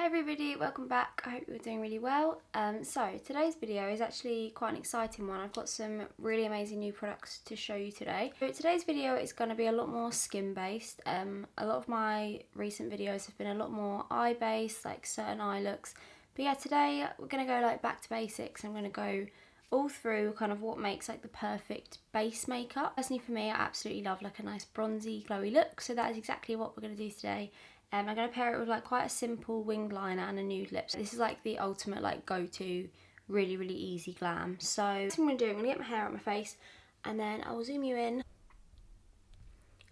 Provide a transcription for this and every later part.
everybody, welcome back. I hope you're doing really well. So today's video is actually quite an exciting one. I've got some really amazing new products to show you today. So today's video is going to be a lot more skin based. A lot of my recent videos have been a lot more eye based, like certain eye looks. But yeah, today we're going to go like back to basics. I'm going to go all through kind of what makes like the perfect base makeup. Personally for me, I absolutely love like a nice bronzy glowy look, so that is exactly what we're going to do today. I'm going to pair it with like quite a simple winged liner and a nude lip. So this is like the ultimate like go-to really easy glam. So what I'm going to do, I'm going to get my hair out my face and then I will zoom you in.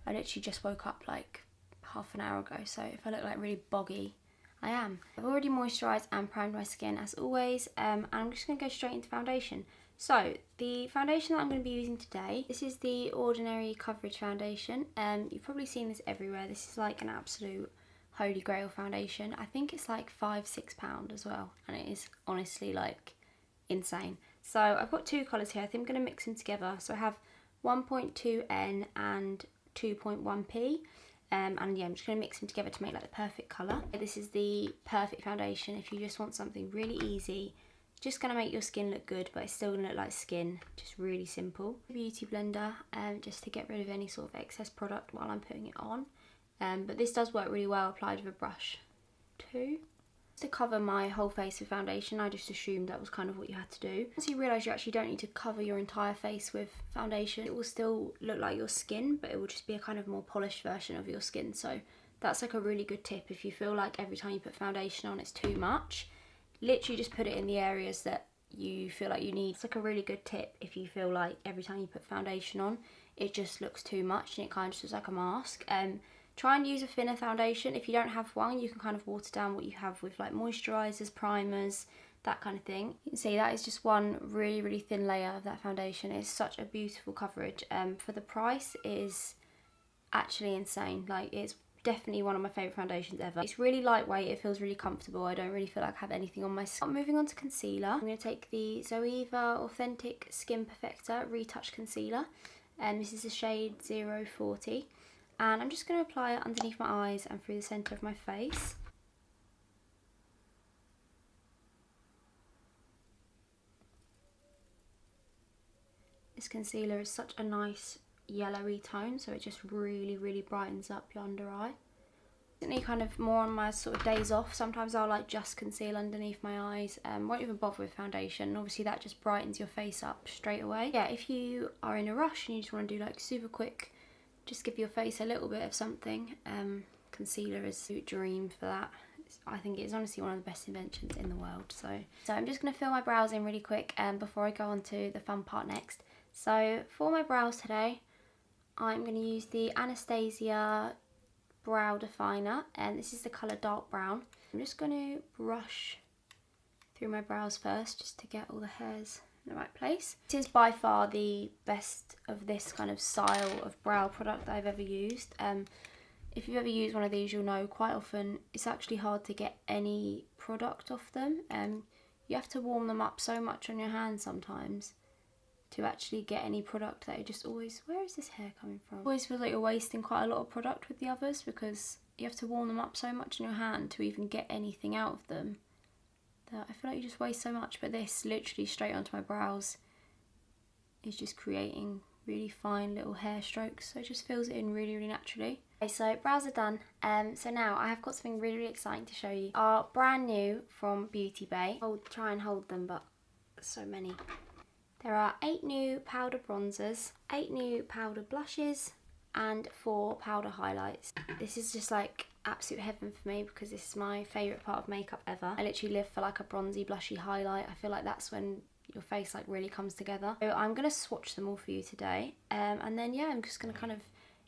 I literally just woke up like half an hour ago, so if I look like really boggy, I am. I've already moisturised and primed my skin as always, and I'm just going to go straight into foundation. So the foundation that I'm going to be using today, this is the Ordinary Coverage Foundation. You've probably seen this everywhere. This is like an absolute holy grail foundation. I think it's like £5–6 as well, and it is honestly like insane. So I've got two colours here. I think I'm going to mix them together. So I have 1.2N and 2.1P. And yeah, I'm just going to mix them together to make like the perfect colour. This is the perfect foundation if you just want something really easy, just going to make your skin look good but it's still going to look like skin, just really simple. Beauty blender, just to get rid of any sort of excess product while I'm putting it on. But this does work really well applied with a brush too. To cover my whole face with foundation, I just assumed that was kind of what you had to do. Once you realise you actually don't need to cover your entire face with foundation, it will still look like your skin, but it will just be a kind of more polished version of your skin. So that's like a really good tip if you feel like every time you put foundation on it's too much. Literally just put it in the areas that you feel like you need. It's like a really good tip if you feel like every time you put foundation on it just looks too much and it kind of just looks like a mask. Try and use a thinner foundation. If you don't have one, you can kind of water down what you have with like moisturisers, primers, that kind of thing. You can see that is just one really thin layer of that foundation. It's such a beautiful coverage. For the price, it is actually insane. Like, it's definitely one of my favourite foundations ever. It's really lightweight, it feels really comfortable. I don't really feel like I have anything on my skin. Moving on to concealer, I'm going to take the Zoeva Authentic Skin Perfector Retouch Concealer. And this is the shade 040. And I'm just going to apply it underneath my eyes and through the centre of my face. This concealer is such a nice yellowy tone, so it just really brightens up your under eye. Kind of more on my sort of days off, sometimes I'll like just conceal underneath my eyes, won't even bother with foundation, and obviously that just brightens your face up straight away. Yeah, if you are in a rush and you just want to do like super quick, just give your face a little bit of something. Concealer is a dream for that. I think it's honestly one of the best inventions in the world. So I'm just going to fill my brows in really quick before I go on to the fun part next. So for my brows today, I'm going to use the Anastasia Brow Definer, and this is the colour Dark Brown. I'm just going to brush through my brows first just to get all the hairs in the right place. This is by far the best of this kind of style of brow product that I've ever used. If you've ever used one of these, you'll know quite often it's actually hard to get any product off them. You have to warm them up so much on your hands sometimes to actually get any product that it just always... Where is this hair coming from? Always feels like you're wasting quite a lot of product with the others because you have to warm them up so much in your hand to even get anything out of them. I feel like you just waste so much, but this literally straight onto my brows is just creating really fine little hair strokes, so it just fills it in really naturally. Okay, so brows are done. So now I have got something really exciting to show you. Are brand new from Beauty Bay. I'll try and hold them, but so many. There are 8 new powder bronzers, 8 new powder blushes, and 4 powder highlights. This is just like absolute heaven for me because this is my favourite part of makeup ever. I literally live for like a bronzy blushy highlight. I feel like that's when your face like really comes together. So I'm going to swatch them all for you today, and then yeah, I'm just going to kind of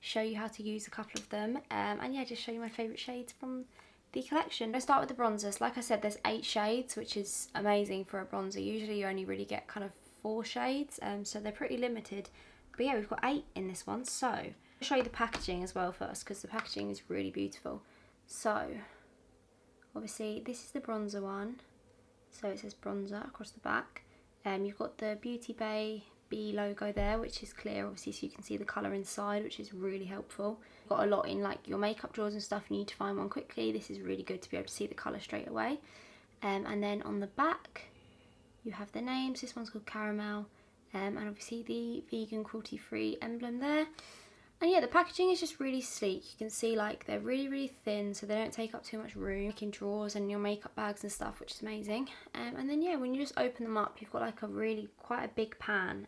show you how to use a couple of them, and yeah, just show you my favourite shades from the collection. I'll start with the bronzers. Like I said, there's 8 shades, which is amazing for a bronzer. Usually you only really get kind of 4 shades, so they're pretty limited, but yeah, we've got 8 in this one. So I'll show you the packaging as well first because the packaging is really beautiful. So obviously this is the bronzer one, so it says bronzer across the back. You've got the Beauty Bay B logo there, which is clear obviously, so you can see the colour inside, which is really helpful. Got a lot in like your makeup drawers and stuff, you need to find one quickly. This is really good to be able to see the colour straight away. And then on the back you have the names. This one's called Caramel, and obviously the vegan cruelty free emblem there. And yeah, the packaging is just really sleek. You can see like they're really thin, so they don't take up too much room in drawers and your makeup bags and stuff, which is amazing. And then yeah, when you just open them up, you've got like quite a big pan.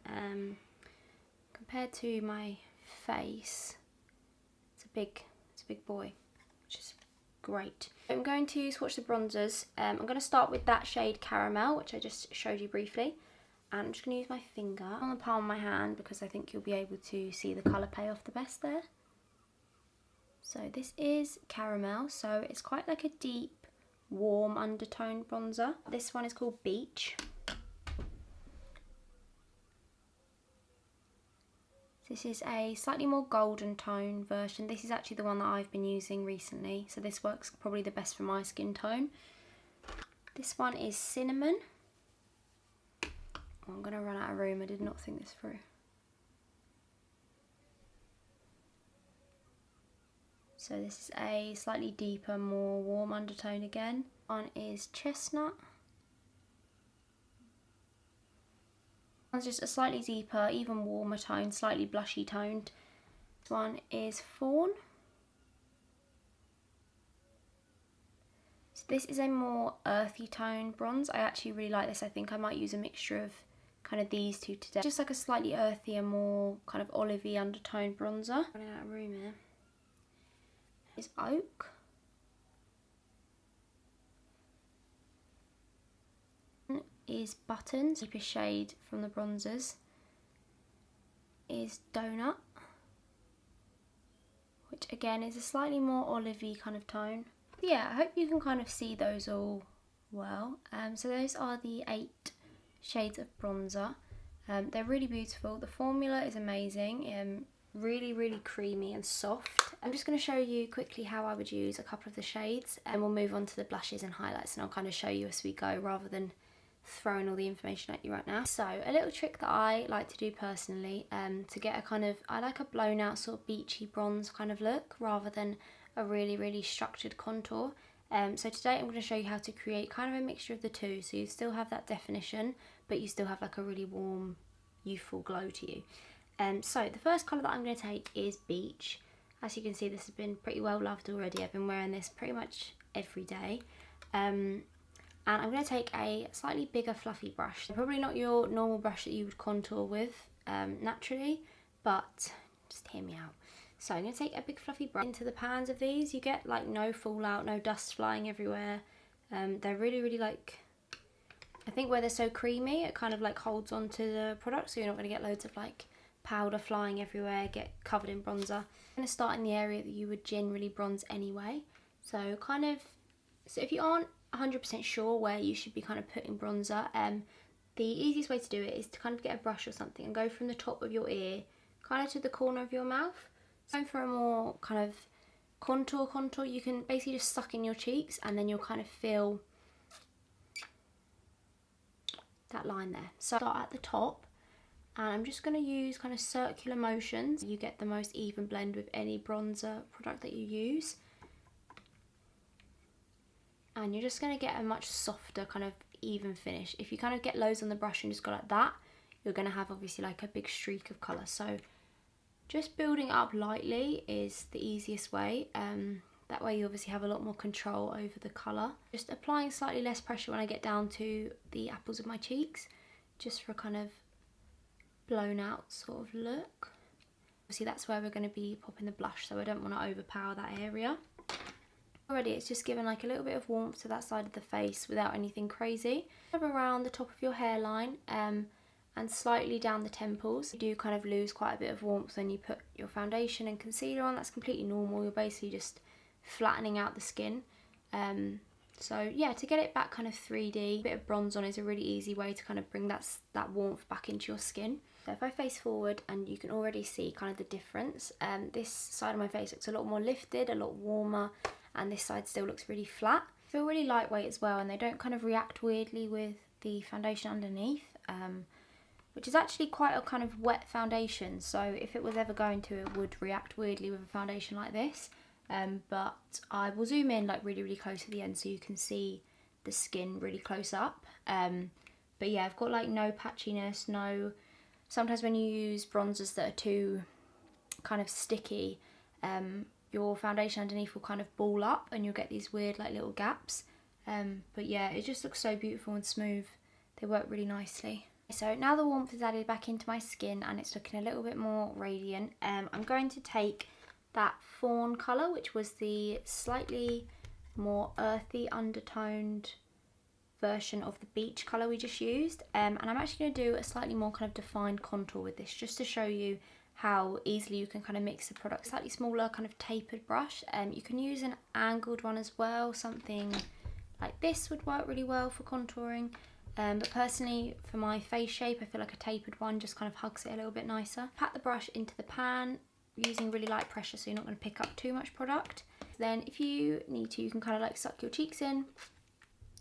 Compared to my face, it's a big boy, which is great. I'm going to swatch the bronzers. I'm going to start with that shade Caramel, which I just showed you briefly. And I'm just going to use my finger on the palm of my hand because I think you'll be able to see the colour pay off the best there. So this is Caramel, so it's quite like a deep, warm undertone bronzer. This one is called Beach. This is a slightly more golden tone version. This is actually the one that I've been using recently, so this works probably the best for my skin tone. This one is Cinnamon. Oh, I'm going to run out of room, I did not think this through. So this is a slightly deeper, more warm undertone again. One is Chestnut. One's just a slightly deeper, even warmer tone, slightly blushy toned. This one is Fawn. So this is a more earthy tone bronze. I actually really like this. I think I might use a mixture of kind of these two today. Just like a slightly earthier, more kind of olivey undertone bronzer. Running out of room here. Is Oak. Is Buttons, deepest shade from the bronzers. Is Donut, which again is a slightly more olivey kind of tone. Yeah, I hope you can kind of see those all well. So those are the 8 shades of bronzer. They're really beautiful. The formula is amazing. Really creamy and soft. I'm just going to show you quickly how I would use a couple of the shades, and we'll move on to the blushes and highlights, and I'll kind of show you as we go rather than throwing all the information at you right now. So a little trick that I like to do personally, to get a kind of, I like a blown out sort of beachy bronze kind of look rather than a really structured contour. So today I'm going to show you how to create kind of a mixture of the two, so you still have that definition but you still have like a really warm, youthful glow to you. So the first colour that I'm going to take is Beach. As you can see, this has been pretty well loved already. I've been wearing this pretty much every day. And I'm going to take a slightly bigger fluffy brush. Probably not your normal brush that you would contour with naturally, but just hear me out. So I'm going to take a big fluffy brush into the pans of these. You get like no fallout, no dust flying everywhere. They're really like, I think where they're so creamy, it kind of like holds on to the product, so you're not going to get loads of like powder flying everywhere, get covered in bronzer. I'm going to start in the area that you would generally bronze anyway. So kind of, so if you aren't 100% sure where you should be kind of putting bronzer, the easiest way to do it is to kind of get a brush or something and go from the top of your ear kind of to the corner of your mouth. Going for a more kind of contour, you can basically just suck in your cheeks and then you'll kind of feel that line there. So start at the top, and I'm just going to use kind of circular motions. You get the most even blend with any bronzer product that you use. And you're just going to get a much softer kind of even finish. If you kind of get loads on the brush and just go like that, you're going to have obviously like a big streak of colour. So just building it up lightly is the easiest way. That way you obviously have a lot more control over the colour. Just applying slightly less pressure when I get down to the apples of my cheeks, just for a kind of blown out sort of look. Obviously that's where we're going to be popping the blush, so I don't want to overpower that area. Already it's just given like a little bit of warmth to that side of the face without anything crazy. Around the top of your hairline and slightly down the temples. You do kind of lose quite a bit of warmth when you put your foundation and concealer on. That's completely normal. You're basically just flattening out the skin. So yeah, to get it back kind of 3D, a bit of bronze on is a really easy way to kind of bring that warmth back into your skin. So if I face forward, and you can already see kind of the difference. This side of my face looks a lot more lifted, a lot warmer, and this side still looks really flat. Feel really lightweight as well, and they don't kind of react weirdly with the foundation underneath. which is actually quite a kind of wet foundation, so if it was ever going to, it would react weirdly with a foundation like this. But I will zoom in like really close at the end so you can see the skin really close up. But yeah, I've got like no patchiness, no... Sometimes when you use bronzers that are too kind of sticky, your foundation underneath will kind of ball up and you'll get these weird like little gaps. But yeah, it just looks so beautiful and smooth. They work really nicely. So now the warmth is added back into my skin and it's looking a little bit more radiant, I'm going to take that fawn colour, which was the slightly more earthy undertoned version of the beach colour we just used, and I'm actually going to do a slightly more kind of defined contour with this, just to show you how easily you can kind of mix the product. Slightly smaller kind of tapered brush, you can use an angled one as well. Something like this would work really well for contouring, but personally for my face shape I feel like a tapered one just kind of hugs it a little bit nicer. Pat the brush into the pan using really light pressure so you're not going to pick up too much product. Then if you need to, you can kind of like suck your cheeks in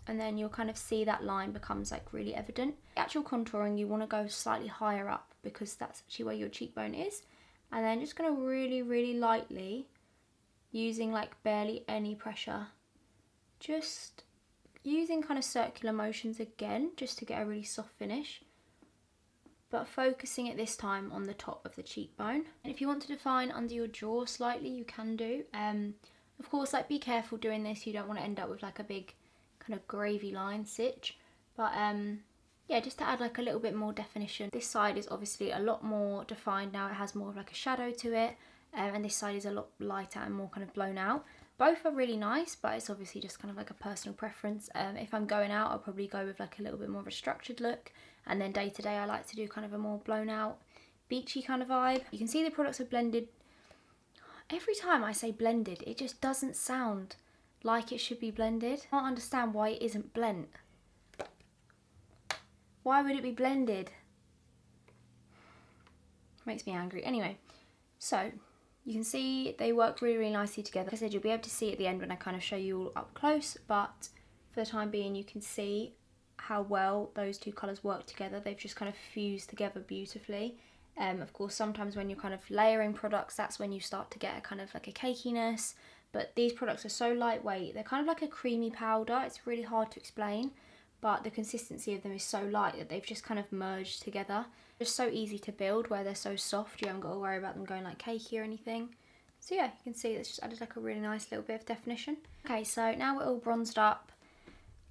and then you'll kind of see that line becomes like really evident. The actual contouring, you want to go slightly higher up because that's actually where your cheekbone is. And then just going to really lightly, using like barely any pressure, just using kind of circular motions again just to get a really soft finish, but focusing it this time on the top of the cheekbone. And if you want to define under your jaw slightly, you can do. Of course, like be careful doing this, you don't want to end up with like a big kind of gravy line stitch, but yeah, just to add like a little bit more definition. This side is obviously a lot more defined now, it has more of like a shadow to it, and this side is a lot lighter and more kind of blown out. Both are really nice, but it's obviously just kind of like a personal preference. If I'm going out, I'll probably go with like a little bit more of a structured look, and then day to day I like to do kind of a more blown out, beachy kind of vibe. You can see the products are blended. Every time I say blended, it just doesn't sound like it should be blended. I don't understand why it isn't blent. Why would it be blended? Makes me angry. Anyway, so you can see they work really nicely together. Like I said, you'll be able to see at the end when I kind of show you all up close, but for the time being you can see how well those two colours work together. They've just kind of fused together beautifully. Of course, sometimes when you're kind of layering products, that's when you start to get a kind of like a cakiness, but these products are so lightweight. They're kind of like a creamy powder. It's really hard to explain, but the consistency of them is so light that they've just kind of merged together. Just so easy to build where they're so soft. You haven't got to worry about them going like cakey or anything. So yeah, you can see it's just added like a really nice little bit of definition. Okay, so now we're all bronzed up,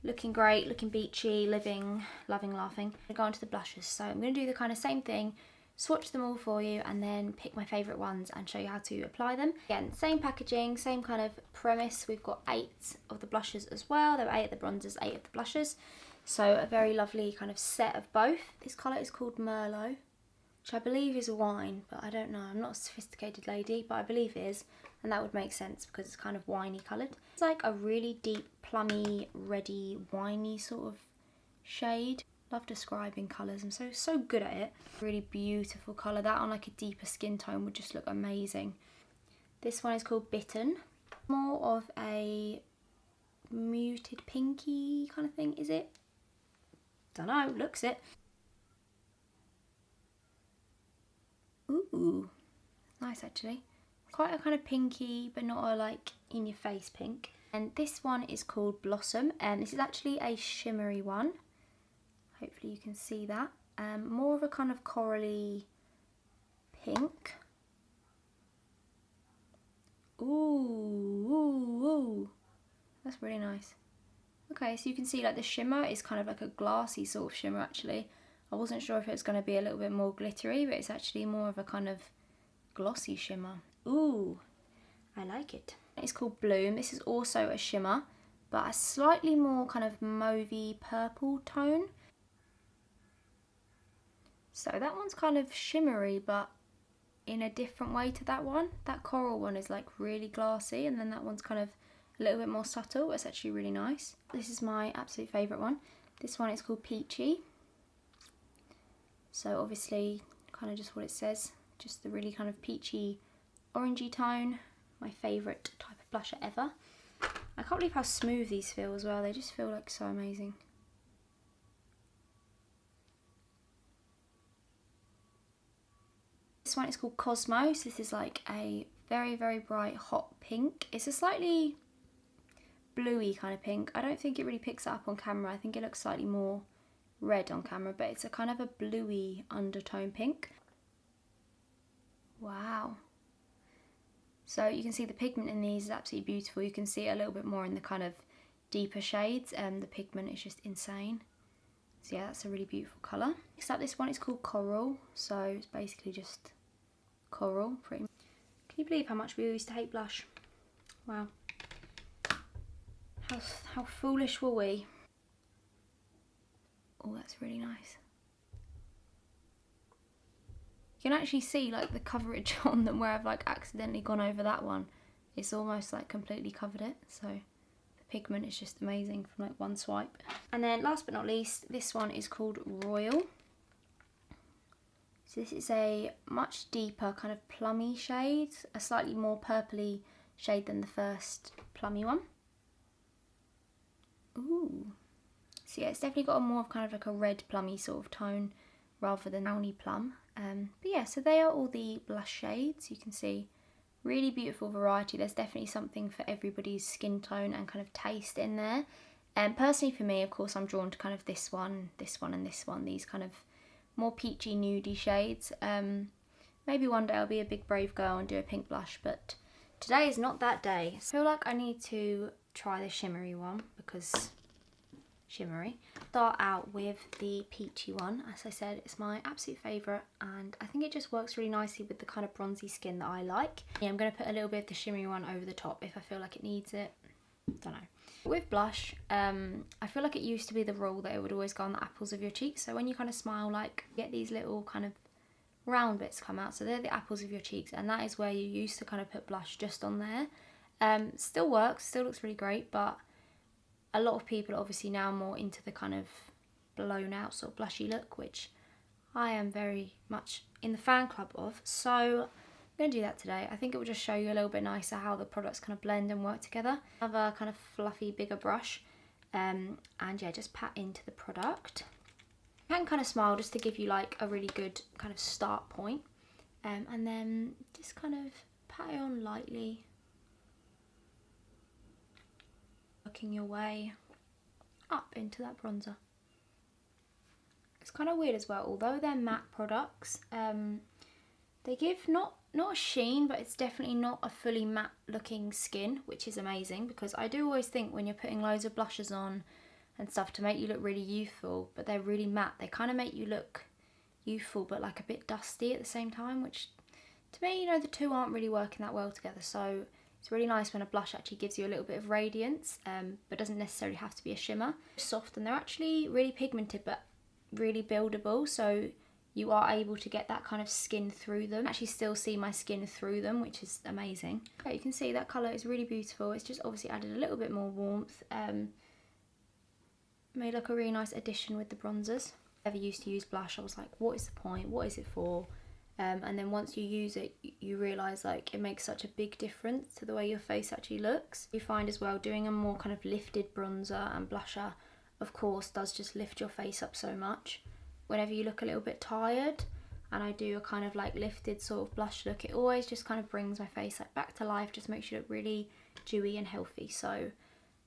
looking great, looking beachy, living, loving, laughing. I'm going to go on to the blushes. So I'm going to do the kind of same thing, swatch them all for you, and then pick my favourite ones and show you how to apply them. Again, same packaging, same kind of premise. We've got 8 of the blushes as well. There were 8 of the bronzers, 8 of the blushes. So a very lovely kind of set of both. This colour is called Merlot, which I believe is a wine, but I don't know. I'm not a sophisticated lady, but I believe it is. And that would make sense because it's kind of winey coloured. It's like a really deep, plummy, reddy, winey sort of shade. Love describing colours, I'm so good at it. Really beautiful colour. That on like a deeper skin tone would just look amazing. This one is called Bitten. More of a muted pinky kind of thing, is it? Don't know, looks it. Ooh, nice actually. Quite a kind of pinky, but not a like in your face pink. And this one is called Blossom, and this is actually a shimmery one. Hopefully you can see that. More of a kind of corally pink. Ooh, that's really nice. Okay, so you can see like the shimmer is kind of like a glassy sort of shimmer actually. I wasn't sure if it was going to be a little bit more glittery, but it's actually more of a kind of glossy shimmer. Ooh, I like it. It's called Bloom. This is also a shimmer, but a slightly more kind of mauvey purple tone. So that one's kind of shimmery, but in a different way to that one. That coral one is like really glassy, and then that one's kind of a little bit more subtle. It's actually really nice. This is my absolute favourite one. This one is called Peachy. So obviously, kind of just what it says, just the really kind of peachy, orangey tone. My favourite type of blusher ever. I can't believe how smooth these feel as well. They just feel like so amazing. This one is called Cosmos. This is like a very, very bright hot pink. It's a slightly bluey kind of pink. I don't think it really picks it up on camera. I think it looks slightly more red on camera, but it's a kind of a bluey undertone pink. Wow. So you can see the pigment in these is absolutely beautiful. You can see it a little bit more in the kind of deeper shades, and the pigment is just insane. So yeah, that's a really beautiful colour. Next up, this one is called Coral. So it's basically just coral, pretty much. Can you believe how much we used to hate blush? Wow. How foolish were we? Oh, that's really nice. You can actually see like the coverage on them where I've like accidentally gone over that one. It's almost like completely covered it. So the pigment is just amazing from like one swipe. And then last but not least, this one is called Royal. So this is a much deeper kind of plummy shade, a slightly more purpley shade than the first plummy one. Ooh. So yeah, it's definitely got a more of kind of like a red plummy sort of tone rather than browny plum. But yeah, so they are all the blush shades. You can see really beautiful variety. There's definitely something for everybody's skin tone and kind of taste in there. Personally for me, of course, I'm drawn to kind of this one, and this one, these kind of more peachy nudie shades. Maybe one day I'll be a big brave girl and do a pink blush, but today is not that day. I feel like I need to try the shimmery one because shimmery. Start out with the peachy one. As I said, it's my absolute favourite, and I think it just works really nicely with the kind of bronzy skin that I like. Yeah, I'm going to put a little bit of the shimmery one over the top if I feel like it needs it. Don't know. With blush, I feel like it used to be the rule that it would always go on the apples of your cheeks. So when you kind of smile, like, you get these little kind of round bits come out. So they're the apples of your cheeks, and that is where you used to kind of put blush just on there. Still works, still looks really great, but a lot of people are obviously now more into the kind of blown out sort of blushy look, which I am very much in the fan club of. So I'm going to do that today. I think it will just show you a little bit nicer how the products kind of blend and work together. Have a kind of fluffy, bigger brush, and yeah, just pat into the product. You can kind of smile just to give you like a really good kind of start point, and then just kind of pat it on lightly, working your way up into that bronzer. It's kind of weird as well, although they're matte products, they give not a sheen, but it's definitely not a fully matte looking skin, which is amazing, because I do always think when you're putting loads of blushes on and stuff to make you look really youthful, but they're really matte, they kind of make you look youthful but like a bit dusty at the same time, which to me, you know, the two aren't really working that well together. So it's really nice when a blush actually gives you a little bit of radiance, but doesn't necessarily have to be a shimmer. Soft, and they're actually really pigmented but really buildable, so you are able to get that kind of skin through them. I actually still see my skin through them, which is amazing. Okay, you can see that colour is really beautiful. It's just obviously added a little bit more warmth. Made like a really nice addition with the bronzers. I never used to use blush. I was like, what is the point? What is it for? And then once you use it, you realise like it makes such a big difference to the way your face actually looks. You find as well doing a more kind of lifted bronzer and blusher, of course, does just lift your face up so much. Whenever you look a little bit tired and I do a kind of like lifted sort of blush look, it always just kind of brings my face like back to life, just makes you look really dewy and healthy. So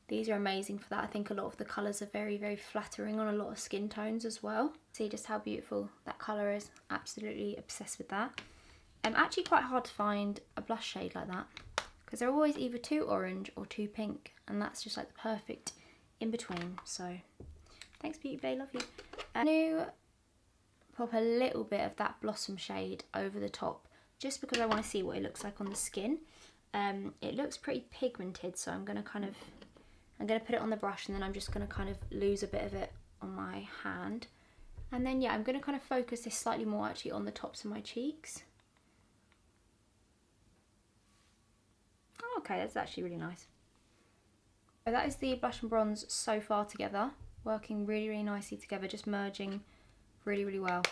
these are amazing for that. I think a lot of the colours are very, very flattering on a lot of skin tones as well. See just how beautiful that colour is. Absolutely obsessed with that. Actually quite hard to find a blush shade like that, because they're always either too orange or too pink, and that's just like the perfect in between. So thanks Beauty Bay, love you. I'm going to pop a little bit of that Blossom shade over the top, just because I want to see what it looks like on the skin. It looks pretty pigmented, so I'm going to put it on the brush, and then I'm just going to kind of lose a bit of it on my hand. And then yeah, I'm going to kind of focus this slightly more actually on the tops of my cheeks. Oh, okay, that's actually really nice. So that is the blush and bronze so far together, working really, really nicely together, just merging really, really well.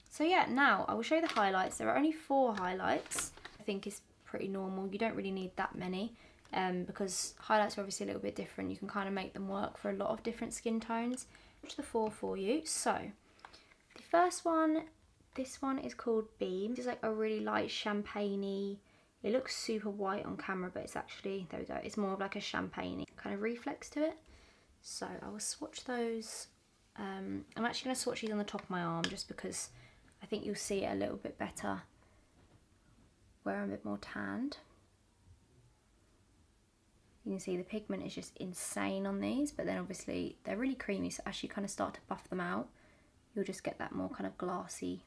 So yeah, now I will show you the highlights. There are only 4 highlights. I think is pretty normal. You don't really need that many. Because highlights are obviously a little bit different. You can kind of make them work for a lot of different skin tones. Which are the 4 for you. So the first one This one is called Beam. It's like a really light champagne-y. It looks super white on camera, but it's actually, there we go, it's more of like a champagne-y kind of reflex to it. So I will swatch those. I'm actually going to swatch these on the top of my arm just because I think you'll see it a little bit better where I'm a bit more tanned. You can see the pigment is just insane on these, but then obviously they're really creamy, so as you kind of start to buff them out, you'll just get that more kind of glassy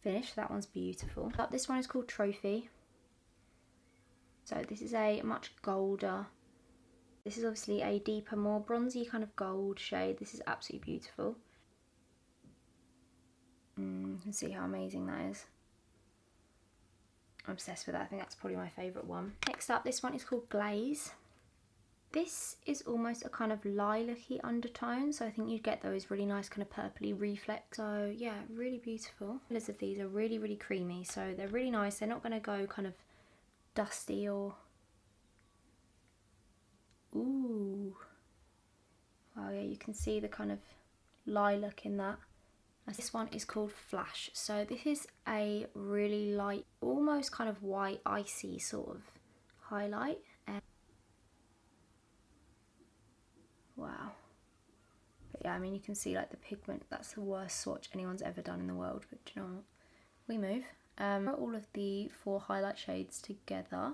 finish. That one's beautiful. But this one is called Trophy. So this is a much golder, this is obviously a deeper, more bronzy kind of gold shade. This is absolutely beautiful. You can see how amazing that is. I'm obsessed with that. I think that's probably my favourite one. Next up, this one is called Glaze. This is almost a kind of lilac-y undertone, so I think you get those really nice kind of purpley reflex. So yeah, really beautiful. The colours of these are really, really creamy, so they're really nice. They're not going to go kind of dusty or... Ooh. Wow, yeah, you can see the kind of lilac in that. This one is called Flash. So this is a really light, almost kind of white, icy sort of highlight. Wow. But yeah, I mean, you can see like the pigment, that's the worst swatch anyone's ever done in the world, but do you know what? We move. Put all of the 4 highlight shades together.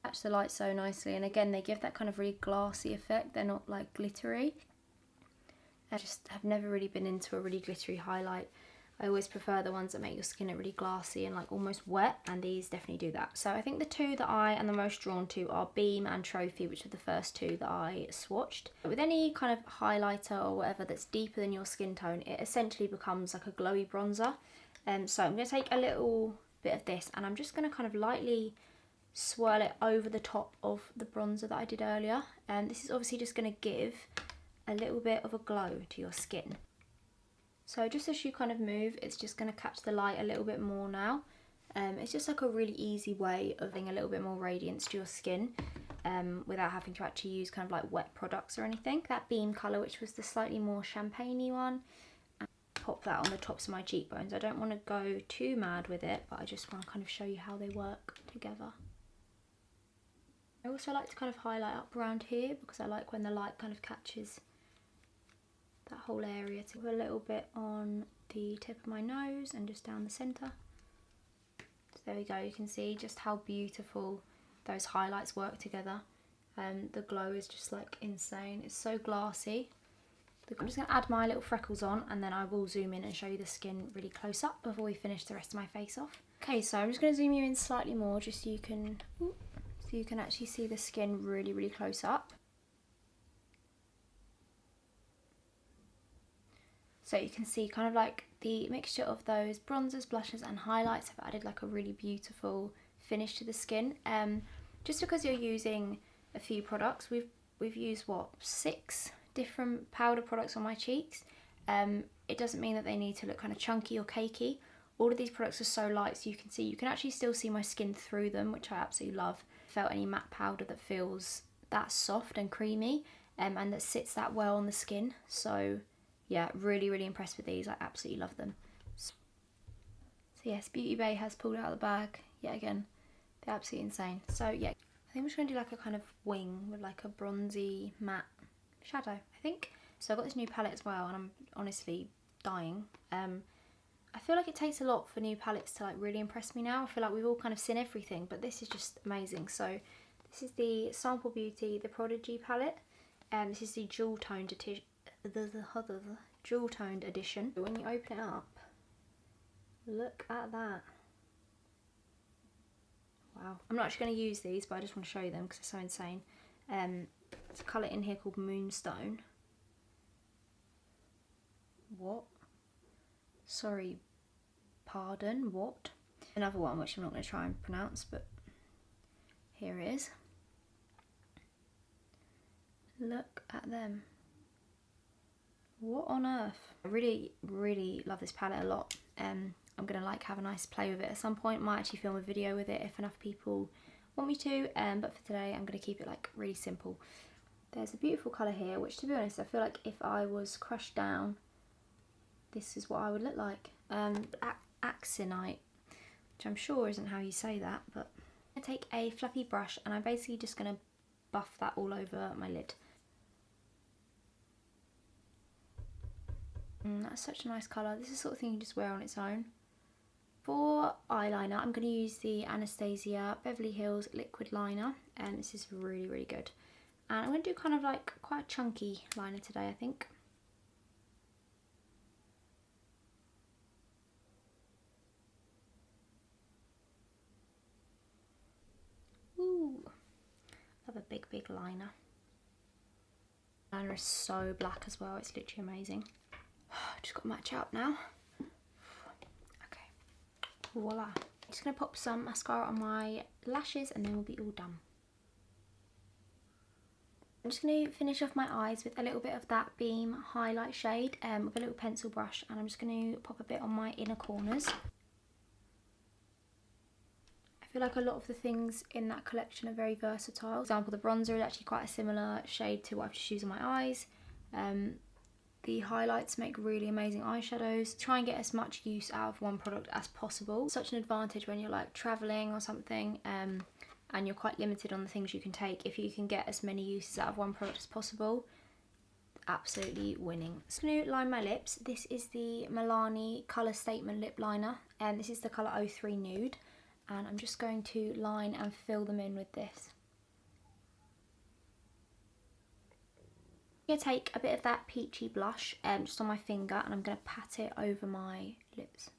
Match the light so nicely, and again they give that kind of really glassy effect. They're not like glittery. I just have never really been into a really glittery highlight. I always prefer the ones that make your skin really glassy and like almost wet, and these definitely do that. So I think the 2 that I am the most drawn to are Beam and Trophy, which are the first 2 that I swatched. With any kind of highlighter or whatever that's deeper than your skin tone, it essentially becomes like a glowy bronzer. So I'm going to take a little bit of this and I'm just going to kind of lightly swirl it over the top of the bronzer that I did earlier, and this is obviously just going to give a little bit of a glow to your skin. So just as you kind of move, it's just going to catch the light a little bit more now. It's just like a really easy way of adding a little bit more radiance to your skin without having to actually use kind of like wet products or anything. That Beam colour, which was the slightly more champagne-y one, and pop that on the tops of my cheekbones. I don't want to go too mad with it, but I just want to kind of show you how they work together. I also like to kind of highlight up around here because I like when the light kind of catches that whole area. To put a little bit on the tip of my nose and just down the centre. So there we go, you can see just how beautiful those highlights work together. The glow is just like insane, it's so glassy. I'm just going to add my little freckles on and then I will zoom in and show you the skin really close up before we finish the rest of my face off. Okay, so I'm just going to zoom you in slightly more just so you can actually see the skin really, really close up. So you can see kind of like the mixture of those bronzers, blushes and highlights have added like a really beautiful finish to the skin. Just because you're using a few products, we've used what, 6 different powder products on my cheeks. It doesn't mean that they need to look kind of chunky or cakey. All of these products are so light, so you can actually still see my skin through them, which I absolutely love. Felt any matte powder that feels that soft and creamy and that sits that well on the skin. So yeah, really, really impressed with these. I absolutely love them. So yes, Beauty Bay has pulled out of the bag yet again. They're absolutely insane. So yeah, I think I'm just going to do like a kind of wing with like a bronzy matte shadow, I think. So I've got this new palette as well and I'm honestly dying. I feel like it takes a lot for new palettes to like really impress me now. I feel like we've all kind of seen everything, but this is just amazing. So this is the Sample Beauty, the Prodigy palette. This is the jewel toned edition. When you open it up, look at that. Wow. I'm not actually going to use these, but I just want to show you them because they're so insane. There's a colour in here called Moonstone. What? Sorry, pardon, what? Another one which I'm not going to try and pronounce, but here it is. Look at them. What on earth? I really, really love this palette a lot. I'm going to like have a nice play with it at some point. Might actually film a video with it if enough people want me to, but for today I'm going to keep it like really simple. There's a beautiful colour here, which to be honest, I feel like if I was crushed down, this is what I would look like. Axonite, which I'm sure isn't how you say that, but I'm going to take a fluffy brush and I'm basically just going to buff that all over my lid. That's such a nice colour. This is the sort of thing you can just wear on its own. For eyeliner, I'm going to use the Anastasia Beverly Hills Liquid Liner, and this is really, really good. And I'm going to do kind of like quite a chunky liner today, I think. Ooh, love a big, big liner. Liner is so black as well, it's literally amazing. Just got to match out now. Okay, voila. Just going to pop some mascara on my lashes and then we'll be all done. I'm just going to finish off my eyes with a little bit of that Beam highlight shade with a little pencil brush, and I'm just going to pop a bit on my inner corners. I feel like a lot of the things in that collection are very versatile. For example, the bronzer is actually quite a similar shade to what I've just used on my eyes. The highlights make really amazing eyeshadows. Try and get as much use out of one product as possible. Such an advantage when you're like traveling or something and you're quite limited on the things you can take. If you can get as many uses out of one product as possible, absolutely winning. So I'm going to line my lips. This is the Milani Colour Statement Lip Liner, and this is the colour 03 Nude. And I'm just going to line and fill them in with this. I'm going to take a bit of that peachy blush just on my finger, and I'm going to pat it over my lips.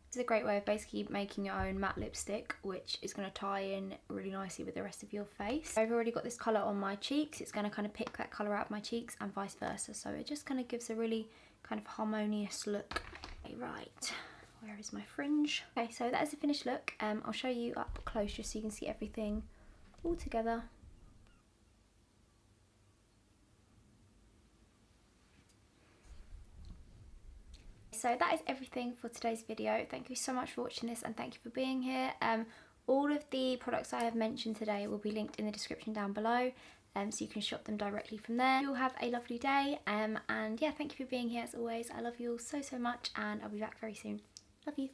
This is a great way of basically making your own matte lipstick, which is going to tie in really nicely with the rest of your face. I've already got this colour on my cheeks. It's going to kind of pick that colour out of my cheeks and vice versa. So it just kind of gives a really kind of harmonious look. Okay, right, where is my fringe? Okay, so that is the finished look. I'll show you up close just so you can see everything all together. So that is everything for today's video. Thank you so much for watching this and thank you for being here. All of the products I have mentioned today will be linked in the description down below, so you can shop them directly from there. You'll have a lovely day, and yeah, thank you for being here as always. I love you all so, so much, and I'll be back very soon. Love you.